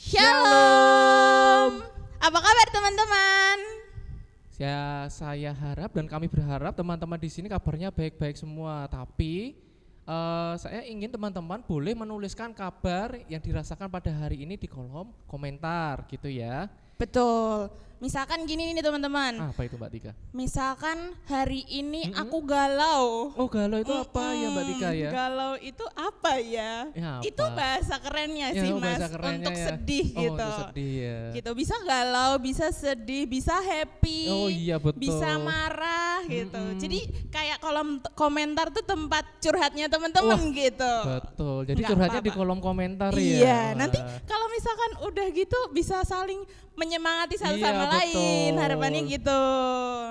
Shalom. Apa kabar teman-teman? Saya harap dan kami berharap teman-teman di sini kabarnya baik-baik semua. Tapi saya ingin teman-teman boleh menuliskan kabar yang dirasakan pada hari ini di kolom komentar gitu ya. Betul. Misalkan gini nih teman-teman. Apa itu Mbak Tika? Misalkan hari ini aku galau. Oh galau itu apa ya Mbak Tika ya? Galau itu apa ya? Ya, apa? Itu bahasa kerennya Ya, sih bahasa Mas, kerennya untuk ya. sedih Oh, gitu. untuk sedih ya. Gitu, bisa galau, bisa sedih, bisa happy. Oh iya betul. Bisa marah gitu. Jadi kayak kolom komentar tuh tempat curhatnya teman-teman Wah, gitu. Betul. Jadi Nggak curhatnya di apa-apa. kolom komentar ya. Iya, nanti Wah. kalau misalkan udah gitu bisa saling menyemangati satu Iya, sama lain, betul. harapannya gitu.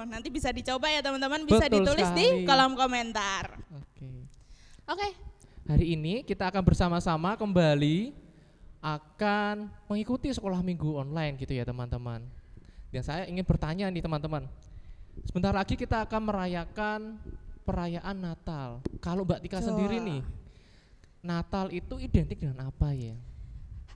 Nanti bisa dicoba ya teman-teman, bisa Betul ditulis sekali. di kolom komentar. Oke. Oke, Hari ini kita akan bersama-sama kembali akan mengikuti sekolah minggu online gitu ya teman-teman. Dan saya ingin bertanya nih teman-teman. Sebentar lagi kita akan merayakan perayaan Natal. Kalau Mbak Tika Betul. sendiri nih, Natal itu identik dengan apa ya?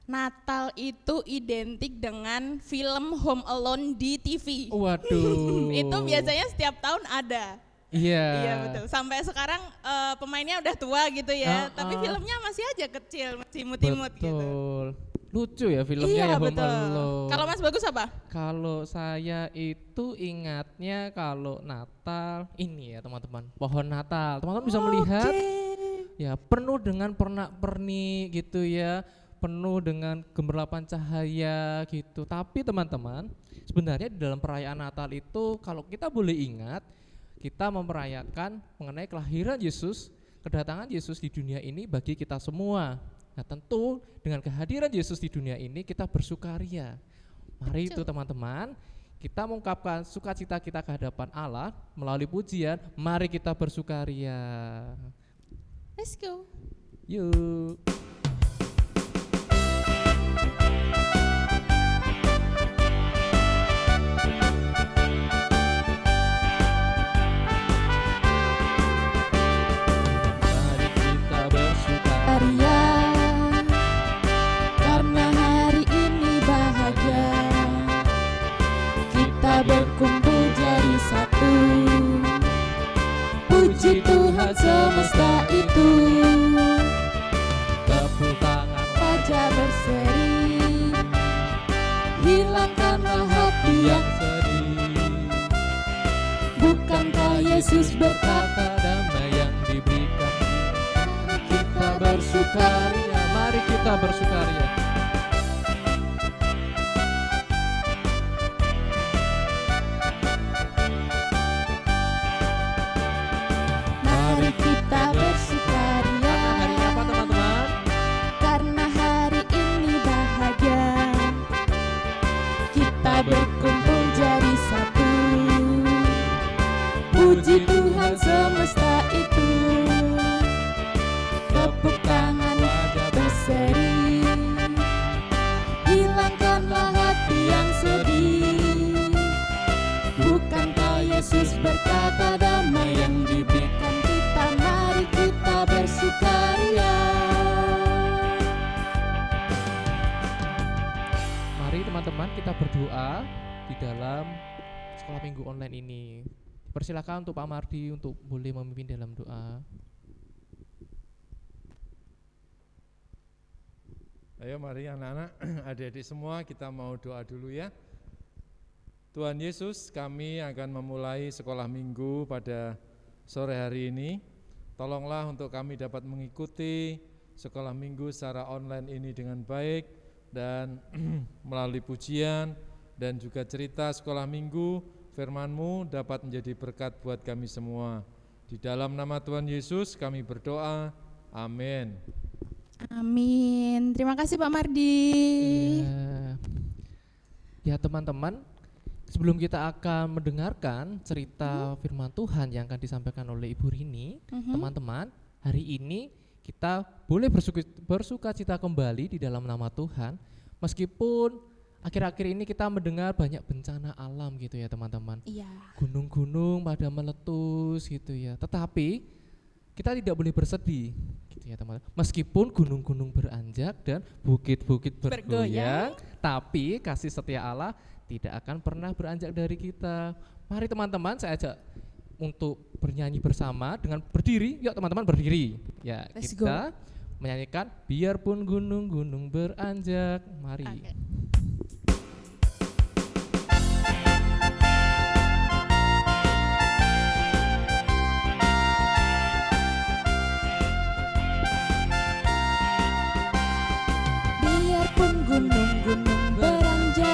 Natal itu identik dengan film Home Alone di TV. Waduh. Itu biasanya setiap tahun ada. Iya. Iya betul. Sampai sekarang pemainnya udah tua gitu ya, tapi filmnya masih aja kecil, masih imut-imut gitu. Betul. Lucu ya filmnya Iya ya Home betul. Alone. Kalau Mas Bagus apa? Kalau saya itu ingatnya kalau Natal ini ya teman-teman, pohon Natal. Teman-teman bisa melihat ya penuh dengan pernak-pernik gitu ya, penuh dengan gemerlapan cahaya gitu. Tapi teman-teman, sebenarnya di dalam perayaan Natal itu kalau kita boleh ingat, kita merayakan mengenai kelahiran Yesus, kedatangan Yesus di dunia ini bagi kita semua. Nah tentu dengan kehadiran Yesus di dunia ini kita bersukaria. Mari itu teman-teman, kita mengungkapkan sukacita kita ke hadapan Allah melalui pujian, mari kita bersukaria. Let's go. Yuk. Mari kita bersukaria. Karena hari ini bahagia, kita berkumpul jadi satu. Puji Tuhan semesta itu, Tepuk tangan wajah berseri, hilangkanlah hati yang sedih. bukankah Yesus berkata, Kata damai yang diberikan. Kita bersukaria, mari kita bersukaria. mari kita bersukaria. Karena hari ini apa teman-teman? Karena hari ini bahagia, kita berkumpul jadi satu. Puji Tuhan semesta itu, tepuk tangan berseri, hilangkanlah hati yang sedih. Bukankah Yesus berkata damai yang diberikan kita, mari kita bersukaria. Mari teman-teman kita berdoa di dalam sekolah minggu online ini. Persilakan untuk Pak Mardi untuk boleh memimpin dalam doa. Ayo mari anak-anak, adik-adik semua kita mau doa dulu ya. Tuhan Yesus, kami akan memulai sekolah minggu pada sore hari ini. Tolonglah untuk kami dapat mengikuti sekolah minggu secara online ini dengan baik dan melalui pujian dan juga cerita sekolah minggu, firman-Mu dapat menjadi berkat buat kami semua. Di dalam nama Tuhan Yesus kami berdoa, amin. Amin. Terima kasih Pak Mardi. Ya teman-teman, sebelum kita akan mendengarkan cerita firman Tuhan yang akan disampaikan oleh Ibu Rini, teman-teman, hari ini kita boleh bersukacita kembali di dalam nama Tuhan, meskipun akhir-akhir ini kita mendengar banyak bencana alam gitu ya teman-teman. Iya. Gunung-gunung pada meletus gitu ya. Tetapi kita tidak boleh bersedih, gitu ya teman-teman. Meskipun gunung-gunung beranjak dan bukit-bukit bergoyang, tapi kasih setia Allah tidak akan pernah beranjak dari kita. Mari teman-teman, saya ajak untuk bernyanyi bersama dengan berdiri. Yuk teman-teman berdiri. Ya, Let's kita menyanyikan biarpun gunung-gunung beranjak. Mari. Oke. Biarpun gunung-gunung beranjak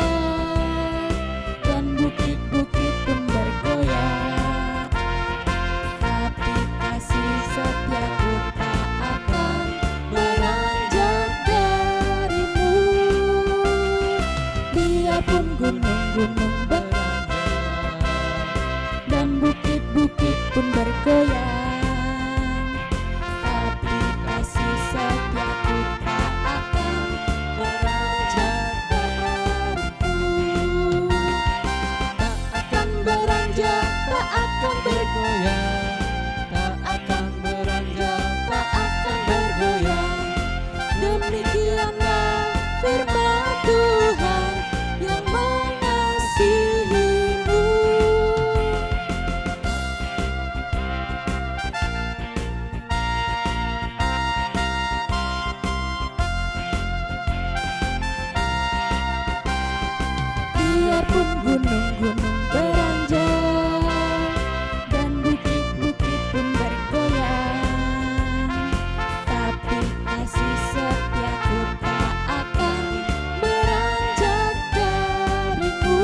dan bukit-bukit pun bergoyang, tapi kasih setiaku tak akan beranjak darimu. Biarpun gunung-gunung beranjak dan bukit-bukit pun bergoyang, tapi kasih setiaku tak akan beranjak dariku. Tak akan beranjak, tak akan bergoyang, tak akan beranjak, tak akan bergoyang. Demikianlah firman Tuhan yang mengasihimu. Biarpun gunung-gunung beranjak dan bukit-bukit pun bergoyang, tapi kasih setiaku tak akan beranjak darimu.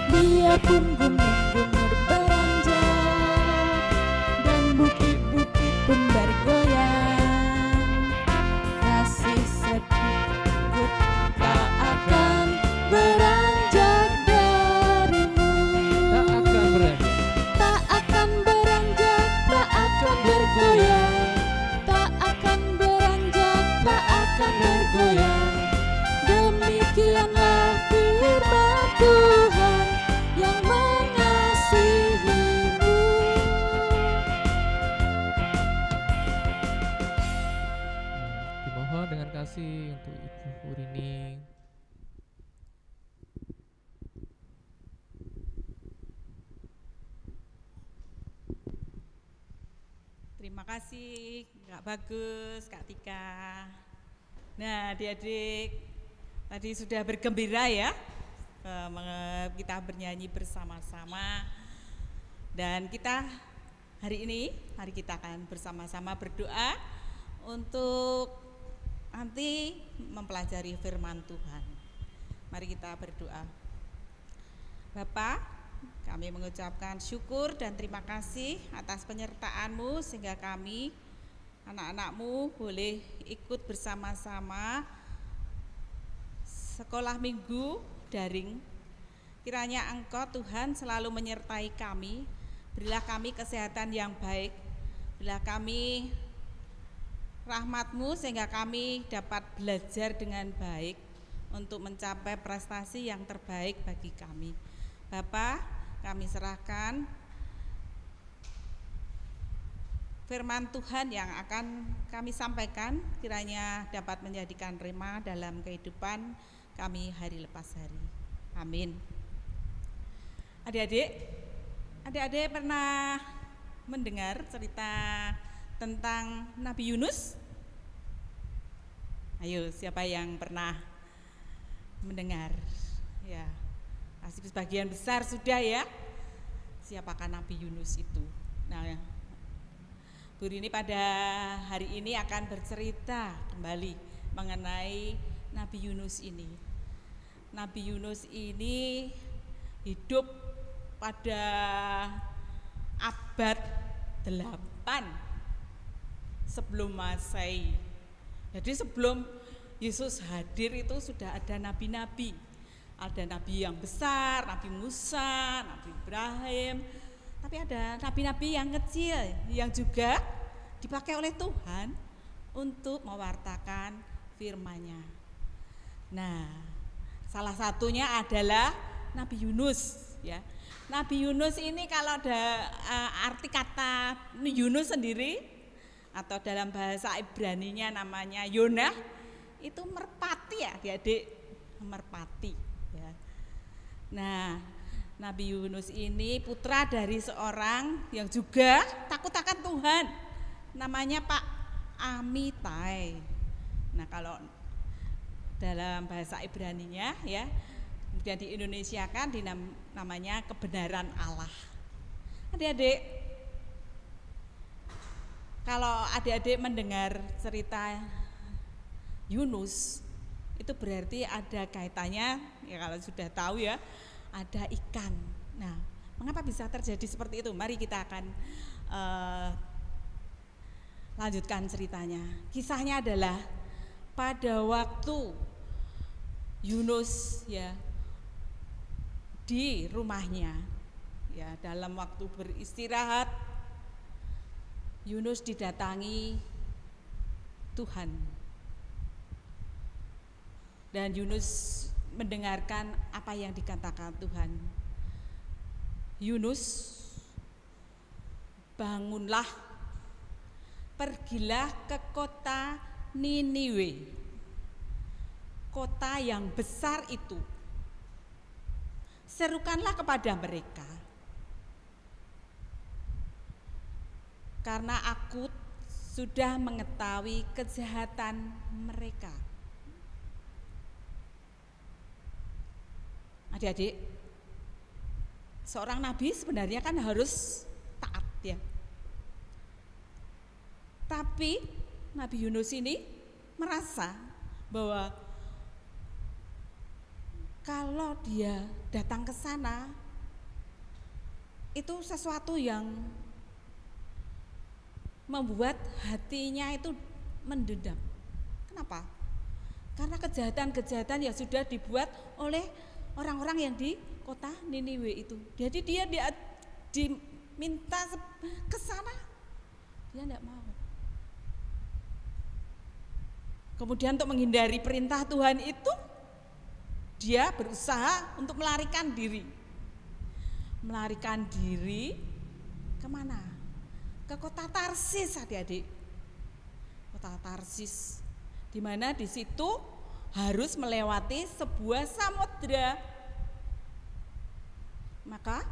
Biarpun gunung-gunung beranjak dan bukit-bukit pun bergoyang, kasih setiaku tak akan beranjak darimu. Tak akan beranjak. Tak akan beranjak, tak akan bergoyang, tak akan beranjak, tak akan bergoyang. Demikianlah firman Tuhan yang mengasihimu. Dimohon dengan kasih untuk Ibu Urini. Terima kasih Kak Bagus, Kak Tika. Nah, adik-adik tadi sudah bergembira ya, kita bernyanyi bersama-sama. Dan kita hari ini, mari kita akan bersama-sama berdoa untuk nanti mempelajari firman Tuhan. Mari kita berdoa. Bapa, kami mengucapkan syukur dan terima kasih atas penyertaan-Mu sehingga kami, anak-anak-Mu, boleh ikut bersama-sama sekolah minggu daring. Kiranya Engkau Tuhan selalu menyertai kami, berilah kami kesehatan yang baik, berilah kami rahmat-Mu sehingga kami dapat belajar dengan baik untuk mencapai prestasi yang terbaik bagi kami. Bapa, kami serahkan firman Tuhan yang akan kami sampaikan, kiranya dapat menjadikan rema dalam kehidupan kami hari lepas hari. Amin. Adik-adik pernah mendengar cerita tentang Nabi Yunus? Ayo, siapa yang pernah mendengar? Ya, pasti sebagian besar sudah ya. Siapakah Nabi Yunus itu? Nah, Bu Rini pada hari ini akan bercerita kembali mengenai Nabi Yunus ini. Nabi Yunus ini hidup pada abad 8 sebelum Masehi. Jadi sebelum Yesus hadir itu sudah ada nabi-nabi. Ada nabi yang besar, Nabi Musa, Nabi Ibrahim, tapi ada nabi-nabi yang kecil yang juga dipakai oleh Tuhan untuk mewartakan firman-Nya. Nah, salah satunya adalah Nabi Yunus ya. Nabi Yunus ini kalau ada arti kata Yunus sendiri atau dalam bahasa Ibraninya namanya Yonah, itu merpati ya adik-adik, merpati ya. Nah, Nabi Yunus ini putra dari seorang yang juga takut akan Tuhan, namanya Pak Amitai. Nah, kalau dalam bahasa Ibraninya ya, kemudian di Indonesia kan namanya kebenaran Allah. Adik-adik, kalau adik-adik mendengar cerita Yunus, itu berarti ada kaitannya, ya kalau sudah tahu ya, ada ikan. Nah, mengapa bisa terjadi seperti itu? Mari kita akan lanjutkan ceritanya. Kisahnya adalah pada waktu Yunus ya di rumahnya, ya dalam waktu beristirahat, Yunus didatangi Tuhan. Dan Yunus mendengarkan apa yang dikatakan Tuhan. Yunus, bangunlah, pergilah ke kota Niniwe, kota yang besar itu. Serukanlah kepada mereka, karena aku sudah mengetahui kejahatan mereka. Adik-adik, seorang nabi sebenarnya kan harus taat ya. Tapi Nabi Yunus ini merasa bahwa kalau dia datang ke sana itu sesuatu yang membuat hatinya itu mendendam. Kenapa? Karena kejahatan-kejahatan yang sudah dibuat oleh orang-orang yang di kota Niniwe itu. Jadi dia diminta ke sana, dia tidak mau. Kemudian untuk menghindari perintah Tuhan itu, dia berusaha untuk melarikan diri. Melarikan diri kemana? Ke kota Tarsis, adik-adik. Kota Tarsis, di mana di situ harus melewati sebuah samudra. Maka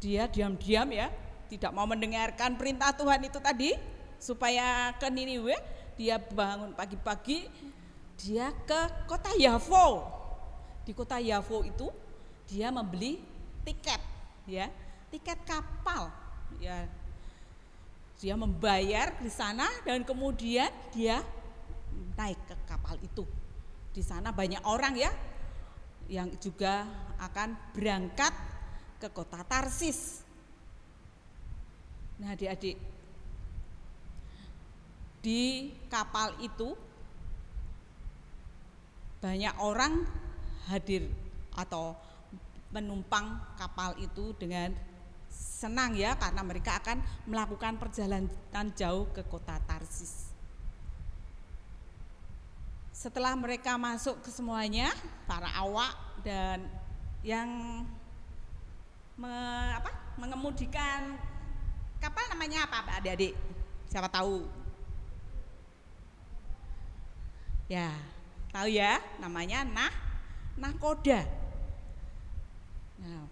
dia diam-diam ya, tidak mau mendengarkan perintah Tuhan itu tadi, supaya ke Niniwe. Dia bangun pagi-pagi, dia ke kota Yafo. Di kota Yafo itu dia membeli tiket ya, tiket kapal ya. Dia membayar di sana dan kemudian dia naik ke kapal itu. Di sana banyak orang ya yang juga akan berangkat ke kota Tarsis. Nah, adik-adik, di kapal itu banyak orang hadir atau menumpang kapal itu dengan senang ya, karena mereka akan melakukan perjalanan jauh ke kota Tarsis. Setelah mereka masuk ke semuanya, para awak dan yang mengemudikan kapal namanya apa adik-adik? Siapa tahu? Ya, tahu ya, namanya nahkoda. Nah,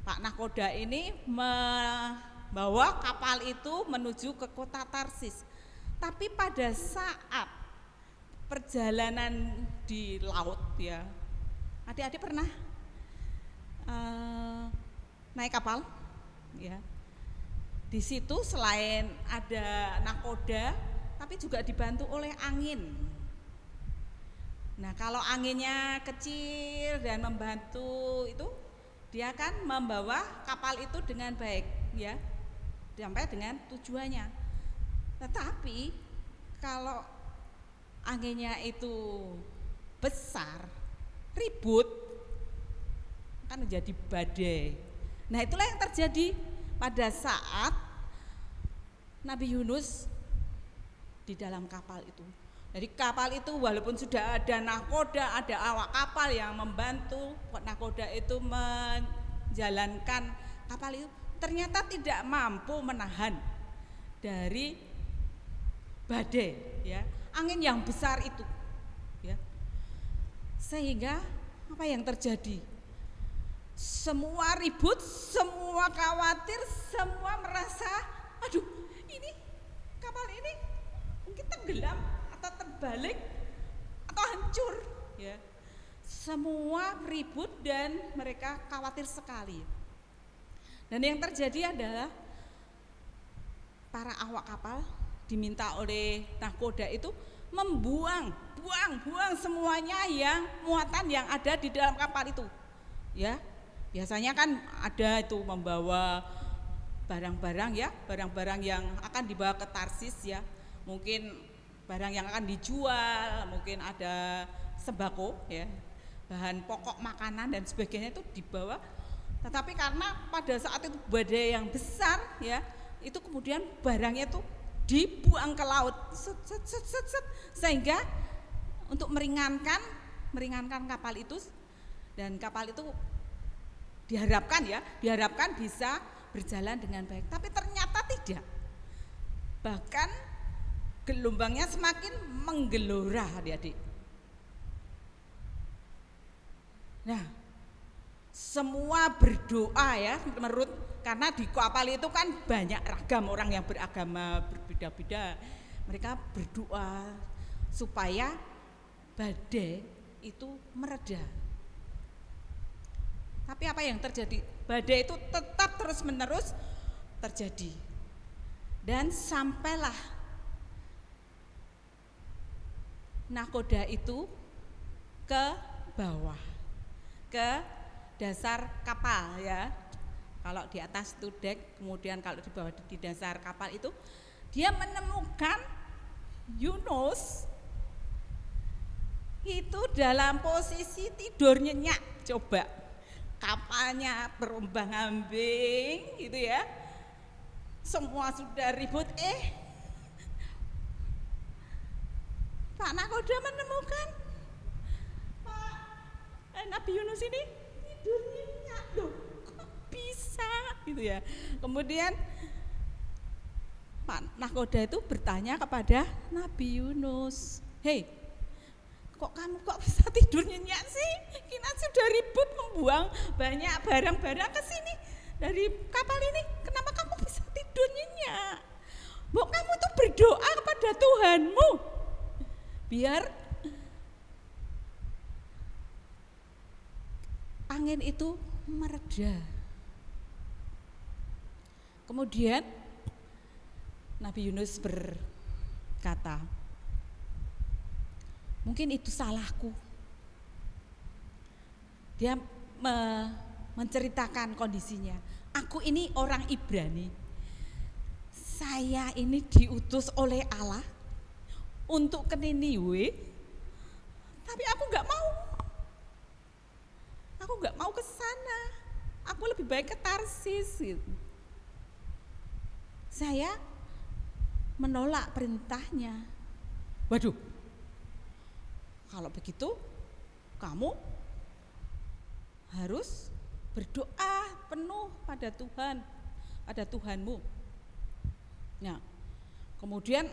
Pak Nahkoda ini membawa kapal itu menuju ke kota Tarsis. Tapi pada saat perjalanan di laut ya, adik-adik pernah naik kapal ya. Di situ selain ada nahkoda, tapi juga dibantu oleh angin. Nah, kalau anginnya kecil dan membantu itu, dia akan membawa kapal itu dengan baik ya, sampai dengan tujuannya. Tetapi kalau anginnya itu besar, ribut, akan menjadi badai. Nah, itulah yang terjadi pada saat Nabi Yunus di dalam kapal itu. Jadi kapal itu walaupun sudah ada nahkoda, ada awak kapal yang membantu nahkoda itu menjalankan kapal itu ternyata tidak mampu menahan dari badai, ya, angin yang besar itu, ya. Sehingga apa yang terjadi? Semua ribut, semua khawatir, semua merasa, aduh, ini kapal ini mungkin tenggelam atau terbalik atau hancur, ya. Semua ribut dan mereka khawatir sekali. Dan yang terjadi adalah para awak kapal diminta oleh nahkoda itu buang semuanya yang muatan yang ada di dalam kapal itu, ya. Biasanya kan ada itu membawa barang-barang, ya, barang-barang yang akan dibawa ke Tarsis, ya. Mungkin barang yang akan dijual, mungkin ada sembako, ya, bahan pokok makanan dan sebagainya itu dibawa. Tetapi karena pada saat itu badai yang besar, ya, itu kemudian barangnya itu dibuang ke laut, sehingga untuk meringankan kapal itu, dan kapal itu diharapkan bisa berjalan dengan baik. Tapi ternyata tidak. Bahkan gelombangnya semakin menggelora, adik-adik. Nah, semua berdoa, ya, menurut, karena di kapal itu kan banyak ragam orang yang beragama berbeda-beda. Mereka berdoa supaya badai itu mereda. Tapi apa yang terjadi? Badai itu tetap terus-menerus terjadi. Dan sampailah nahkoda itu ke bawah, ke dasar kapal, ya. Kalau di atas itu dek, kemudian kalau di bawah di dasar kapal itu dia menemukan Yunus itu dalam posisi tidur nyenyak. Coba, kapalnya berombang-ambing gitu, ya. Semua sudah ribut, Pak nahkoda menemukan Nabi Yunus ini tidur nyenyak, loh, kok bisa gitu, ya. Kemudian Pak nahkoda itu bertanya kepada Nabi Yunus, hei, kok kamu kok bisa tidur nyenyak sih? Kita sudah ribut membuang banyak barang-barang ke sini dari kapal ini, kenapa kamu bisa tidur nyenyak? Mbok kamu tuh berdoa kepada Tuhanmu biar angin itu mereda. Kemudian Nabi Yunus berkata, mungkin itu salahku. Dia menceritakan kondisinya. Aku ini orang Ibrani. Saya ini diutus oleh Allah untuk ke Niniwe, tapi aku nggak mau. Aku nggak mau ke sana. Aku lebih baik ke Tarsis. Gitu. Saya menolak perintahnya. Waduh, kalau begitu kamu harus berdoa penuh pada Tuhan, pada Tuhanmu. Nah, kemudian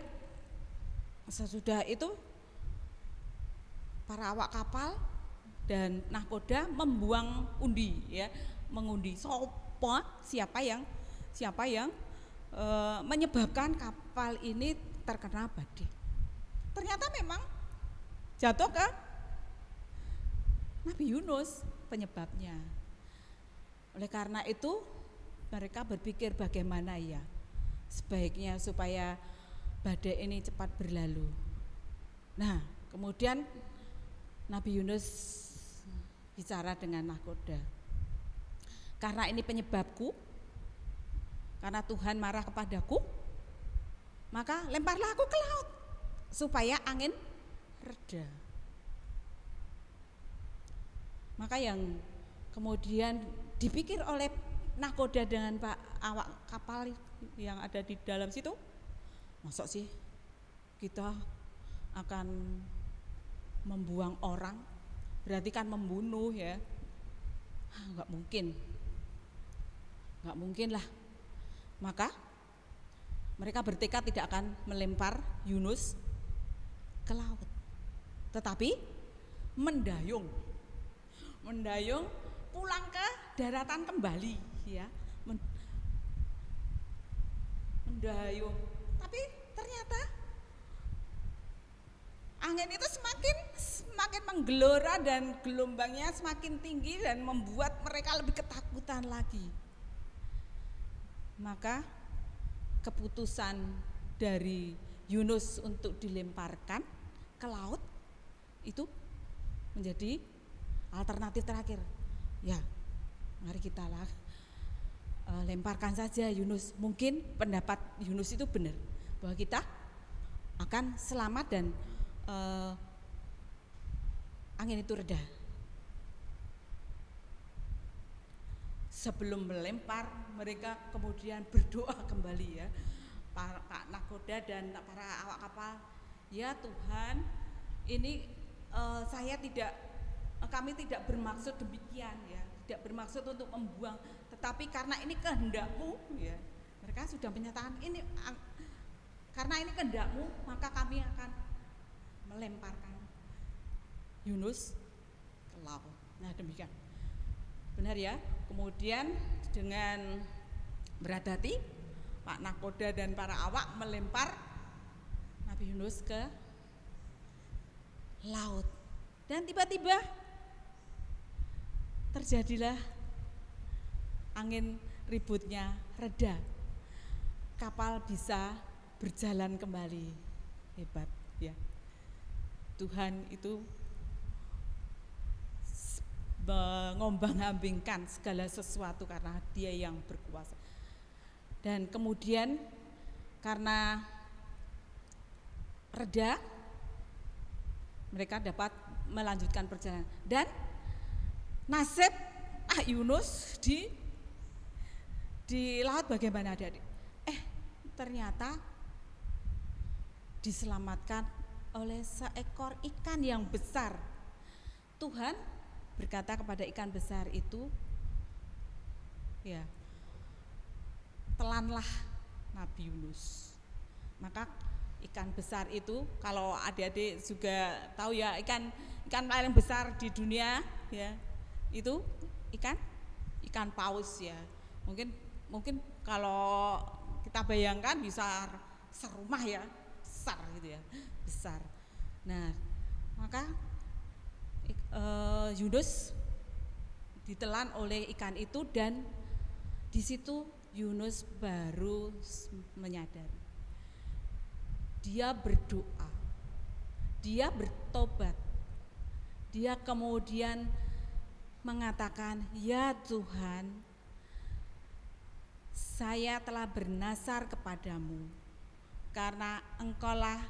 sesudah itu para awak kapal dan nahkoda membuang undi, ya, mengundi siapa yang menyebabkan kapal ini terkena badai. Ternyata memang jatuh ke Nabi Yunus penyebabnya. Oleh karena itu mereka berpikir bagaimana ya sebaiknya supaya badai ini cepat berlalu. Nah, kemudian Nabi Yunus bicara dengan nahkoda. Karena ini penyebabku, karena Tuhan marah kepadaku, maka lemparlah aku ke laut supaya angin reda. Maka yang kemudian dipikir oleh nahkoda dengan Pak awak kapal yang ada di dalam situ, masa sih kita akan membuang orang, berarti kan membunuh ya, enggak mungkin. nggak mungkin lah. Maka mereka bertekad tidak akan melempar Yunus ke laut, tetapi mendayung pulang ke daratan kembali, ya, mendayung. Tapi ternyata angin itu semakin menggelora dan gelombangnya semakin tinggi dan membuat mereka lebih ketakutan lagi. Maka keputusan dari Yunus untuk dilemparkan ke laut itu menjadi alternatif terakhir. Ya, mari kita lemparkan saja Yunus. Mungkin pendapat Yunus itu benar bahwa kita akan selamat dan angin itu reda. Sebelum melempar, mereka kemudian berdoa kembali, ya, para nakoda dan para awak kapal. Ya Tuhan, ini kami tidak bermaksud demikian, ya, tidak bermaksud untuk membuang, tetapi karena ini kehendak-Mu, ya, mereka sudah menyatakan ini karena ini kehendak-Mu, maka kami akan melemparkan Yunus ke laut. Nah, demikian. Benar, ya. Kemudian dengan berat hati Pak nakoda dan para awak melempar Nabi Yunus ke laut. Dan tiba-tiba terjadilah angin ributnya reda. Kapal bisa berjalan kembali. Hebat, ya. Tuhan itu mengombang-ambingkan segala sesuatu karena Dia yang berkuasa. Dan kemudian karena reda, mereka dapat melanjutkan perjalanan. Dan nasib Yunus di laut bagaimana, adik-adik? Ternyata diselamatkan oleh seekor ikan yang besar. Tuhan berkata kepada ikan besar itu, ya, telanlah Nabi Yunus. Maka ikan besar itu, kalau adik-adik juga tahu, ya, ikan paling besar di dunia, ya, itu ikan paus, ya. Mungkin kalau kita bayangkan bisa serumah, ya, besar gitu, ya, besar. Nah, maka Yunus ditelan oleh ikan itu, dan di situ Yunus baru menyadari. Dia berdoa, dia bertobat, dia kemudian mengatakan, ya Tuhan, saya telah bernasar kepadamu karena Engkaulah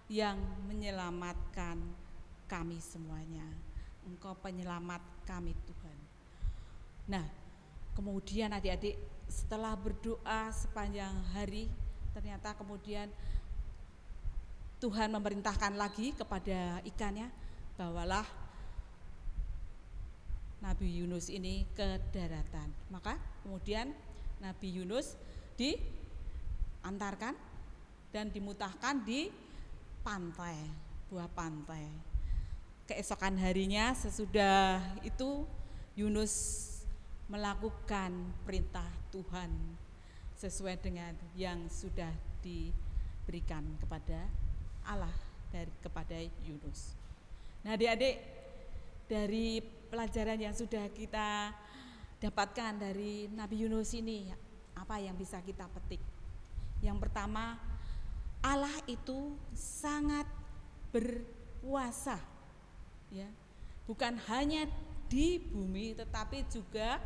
yang menyelamatkan kami semuanya. Engkau penyelamat kami, Tuhan. Nah, kemudian adik-adik setelah berdoa sepanjang hari, ternyata kemudian Tuhan memerintahkan lagi kepada ikannya, bawalah Nabi Yunus ini ke daratan. Maka kemudian Nabi Yunus diantarkan dan dimutahkan di pantai, buah pantai. Keesokan harinya sesudah itu Yunus melakukan perintah Tuhan sesuai dengan yang sudah diberikan kepada Allah kepada Yunus. Nah, adik-adik, dari pelajaran yang sudah kita dapatkan dari Nabi Yunus ini, apa yang bisa kita petik? Yang pertama, Allah itu sangat berkuasa, ya, bukan hanya di bumi tetapi juga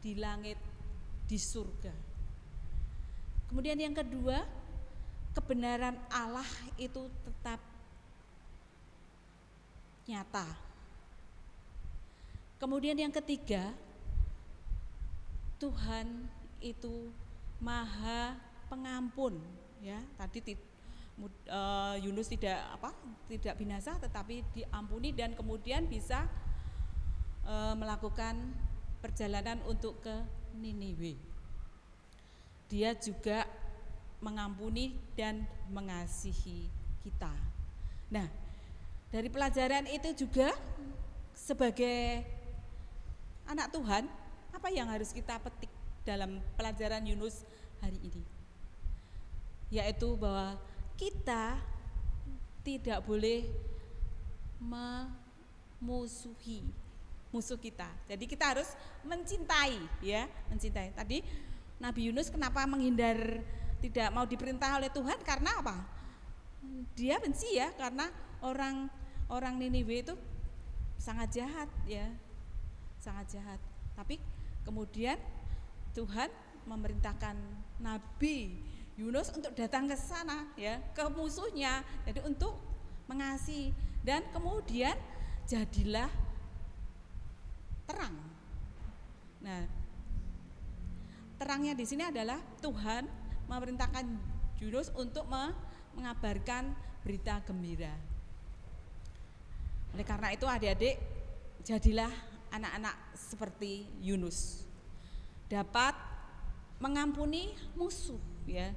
di langit, di surga. Kemudian yang kedua, kebenaran Allah itu tetap nyata. Kemudian yang ketiga, Tuhan itu Maha Pengampun, ya. Tadi Yunus tidak binasa tetapi diampuni dan kemudian bisa melakukan perjalanan untuk ke Niniwe. Dia juga mengampuni dan mengasihi kita. Nah, dari pelajaran itu juga sebagai anak Tuhan, apa yang harus kita petik dalam pelajaran Yunus hari ini? Yaitu bahwa kita tidak boleh memusuhi musuh kita. Jadi kita harus mencintai, ya, mencintai. Tadi Nabi Yunus kenapa menghindar, tidak mau diperintah oleh Tuhan, karena apa? Dia benci, ya, karena orang Niniwe itu sangat jahat, ya, sangat jahat. Tapi kemudian Tuhan memerintahkan Nabi Yunus untuk datang ke sana, ya, ke musuhnya, jadi untuk mengasihi, dan kemudian jadilah terang. Nah, terangnya di sini adalah Tuhan memerintahkan Yunus untuk mengabarkan berita gembira. Oleh karena itu adik-adik, jadilah anak-anak seperti Yunus, dapat mengampuni musuh, ya.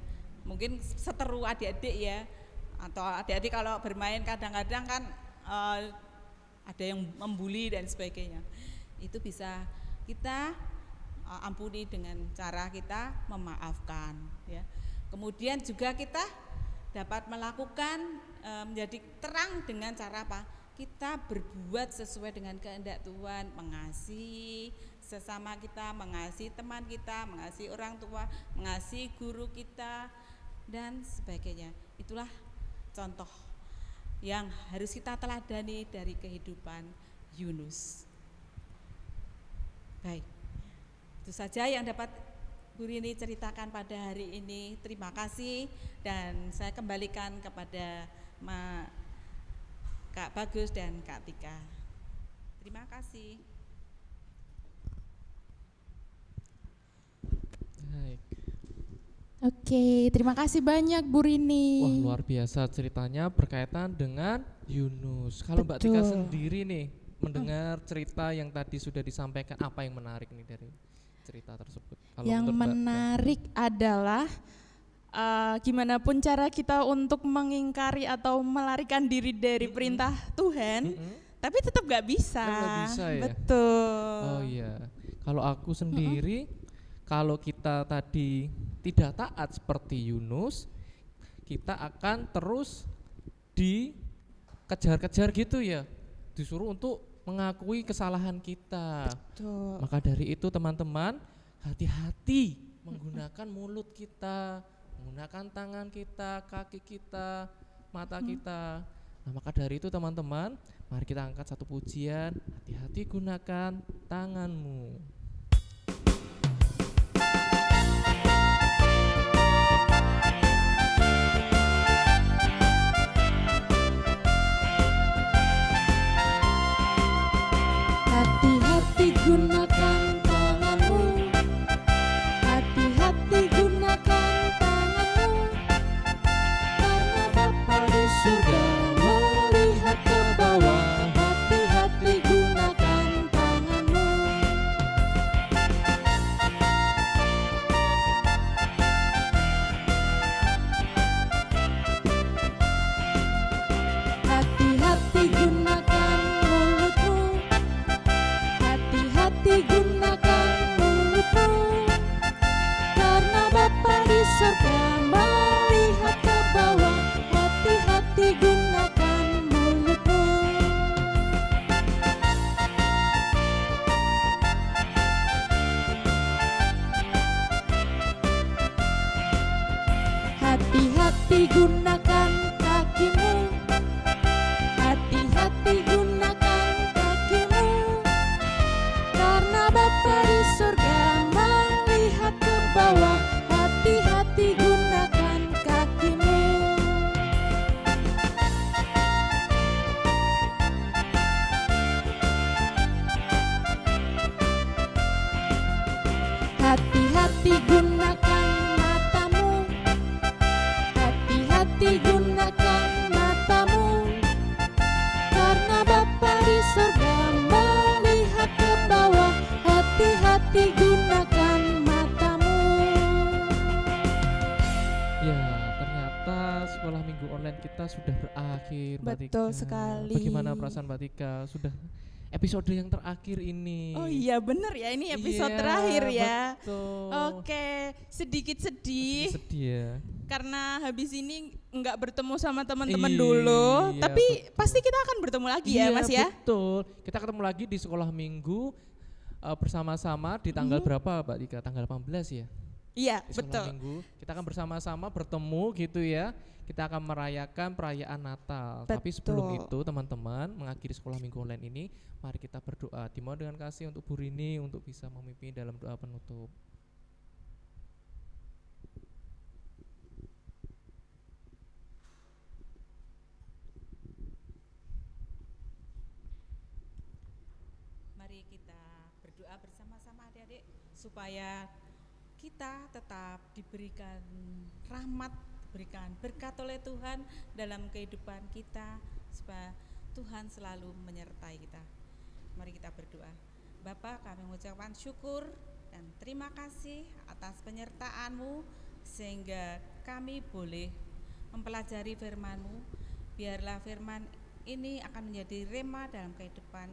Mungkin seteru adik-adik, ya, atau adik-adik kalau bermain kadang-kadang kan ada yang membuli dan sebagainya. Itu bisa kita ampuni dengan cara kita memaafkan, ya. Kemudian juga kita dapat melakukan menjadi terang dengan cara apa? Kita berbuat sesuai dengan kehendak Tuhan, mengasihi sesama kita, mengasihi teman kita, mengasihi orang tua, mengasihi guru kita, dan sebagainya. Itulah contoh yang harus kita teladani dari kehidupan Yunus. Baik, itu saja yang dapat Bu Rini ceritakan pada hari ini. Terima kasih, dan saya kembalikan kepada Kak Bagus dan Kak Tika. Terima kasih. Baik. Oke, terima kasih banyak Bu Rini. Wah, luar biasa ceritanya berkaitan dengan Yunus. Kalau Mbak Tika Betul. sendiri nih mendengar cerita yang tadi sudah disampaikan, apa yang menarik nih dari cerita tersebut? Kalau Yang menurut Mbak Tika. menarik adalah gimana pun cara kita untuk mengingkari atau melarikan diri dari perintah Tuhan, tapi tetap gak bisa. Tetap nggak bisa, ya? Betul. Oh iya, kalau aku sendiri, kalau kita tadi tidak taat seperti Yunus, kita akan terus dikejar-kejar gitu, ya, disuruh untuk mengakui kesalahan kita. Betul. Maka dari itu teman-teman, hati-hati menggunakan mulut kita, menggunakan tangan kita, kaki kita, mata kita. Nah, maka dari itu teman-teman, mari kita angkat satu pujian, hati-hati gunakan tanganmu. Hati-hati gunakan tanganmu, hati-hati gunakan tanganmu, karena Bapa di surga melihat ke bawah. Hati-hati gunakan tanganmu. Hati-hati gunakan mulutmu, hati-hati gunakan mulutmu, karena Bapa di surga melihat ke bawah. Hati-hati gunakan mulutmu. Hati-hati gunakan kakimu, hati-hati gunakan kakimu, karena Bapa di surga melihat ke bawah. Hati-hati gunakan kakimu. Hati-hati gunakan matamu, hati-hati sekolah minggu online kita sudah berakhir, Mbak Tika. Betul sekali. Bagaimana perasaan Mbak Tika? Sudah episode yang terakhir ini. Oh iya bener ya, ini episode Iya, terakhir ya. Betul. Oke, sedikit sedih Sedih ya. karena habis ini nggak bertemu sama teman-teman Iya, dulu. Tapi betul. pasti kita akan bertemu lagi ya, Mas ya. Betul. Kita ketemu lagi di sekolah minggu bersama-sama di tanggal berapa, Mbak Tika? Tanggal 18 ya? Iya, Di sekolah betul. minggu. Kita akan bersama-sama bertemu gitu ya. Kita akan merayakan perayaan Natal. Tapi sebelum Betul. itu teman-teman, mengakhiri sekolah minggu online ini, mari kita berdoa. Dimohon dengan kasih untuk Bu Rini untuk bisa memimpin dalam doa penutup. Mari kita berdoa bersama-sama adik-adik supaya kita tetap diberikan rahmat, diberikan berkat oleh Tuhan dalam kehidupan kita, supaya Tuhan selalu menyertai kita. Mari kita berdoa. Bapa, kami mengucapkan syukur dan terima kasih atas penyertaan-Mu sehingga kami boleh mempelajari firman-Mu. Biarlah firman ini akan menjadi rema dalam kehidupan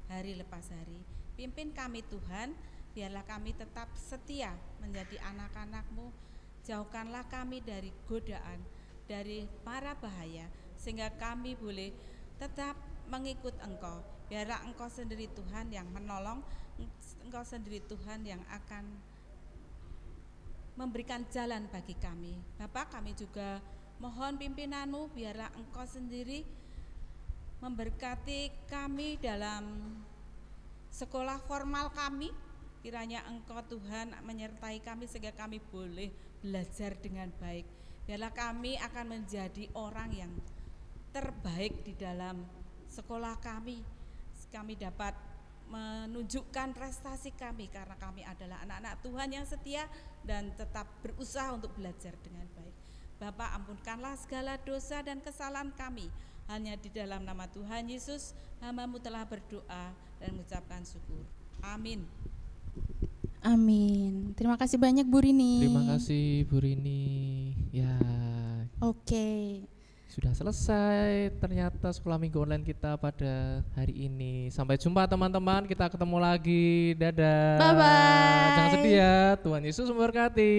hari lepas hari. Pimpin kami Tuhan, biarlah kami tetap setia menjadi anak-anak-Mu. Jauhkanlah kami dari godaan, dari mara bahaya, sehingga kami boleh tetap mengikut Engkau. Biarlah Engkau sendiri Tuhan yang menolong, Engkau sendiri Tuhan yang akan memberikan jalan bagi kami. Bapak, kami juga mohon pimpinan-Mu, biarlah Engkau sendiri memberkati kami dalam sekolah formal kami. Kiranya Engkau Tuhan menyertai kami sehingga kami boleh belajar dengan baik. Biarlah kami akan menjadi orang yang terbaik di dalam sekolah kami. Kami dapat menunjukkan prestasi kami karena kami adalah anak-anak Tuhan yang setia dan tetap berusaha untuk belajar dengan baik. Bapa, ampunkanlah segala dosa dan kesalahan kami. Hanya di dalam nama Tuhan Yesus, hamba-Mu telah berdoa dan mengucapkan syukur. Amin. Amin. Terima kasih banyak Bu Rini. Terima kasih Bu Rini. Ya, Oke. sudah selesai ternyata sekolah minggu online kita pada hari ini. Sampai jumpa teman-teman, kita ketemu lagi. Dadah. Bye-bye. Jangan sedih ya, Tuhan Yesus memberkati.